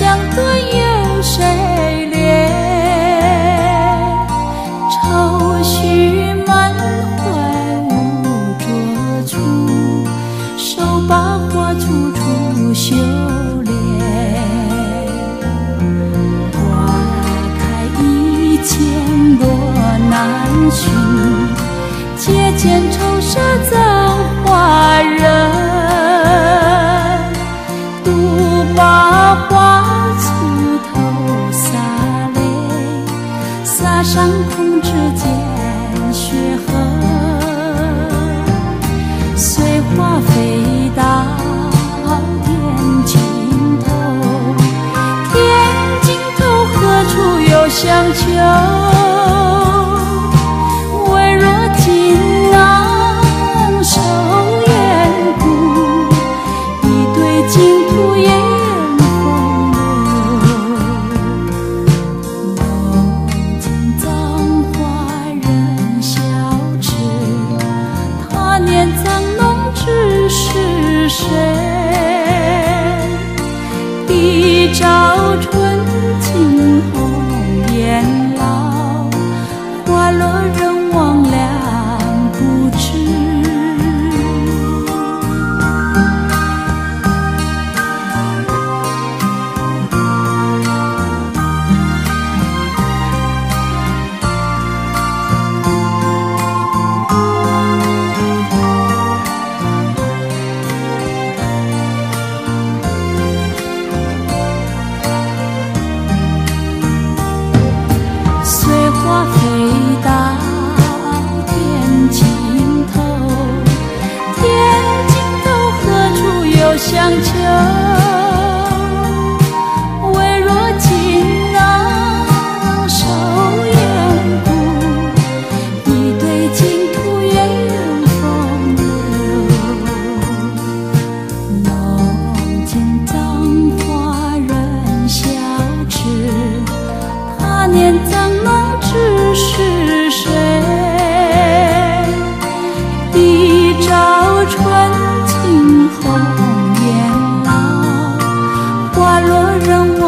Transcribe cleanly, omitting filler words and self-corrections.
两端有谁怜？愁绪满怀无着处，手把花处处修炼。花开一千朵难寻，阶间愁杀造化人。独把花簇头洒泪，洒上空之间血痕。随花飞到天尽头，天尽头何处有相求？微若锦囊收眼骨，一对净土烟风流。梦见葬花人笑痴，他年藏弄知是谁？一朝春尽红颜老，花落人亡两不知。随花飞到天尽头，天尽头何处有相求？微若锦囊收眼骨，一对净土烟风流。梦见葬花人笑痴，他年藏弄知是谁？一朝春尽红颜老，花落人亡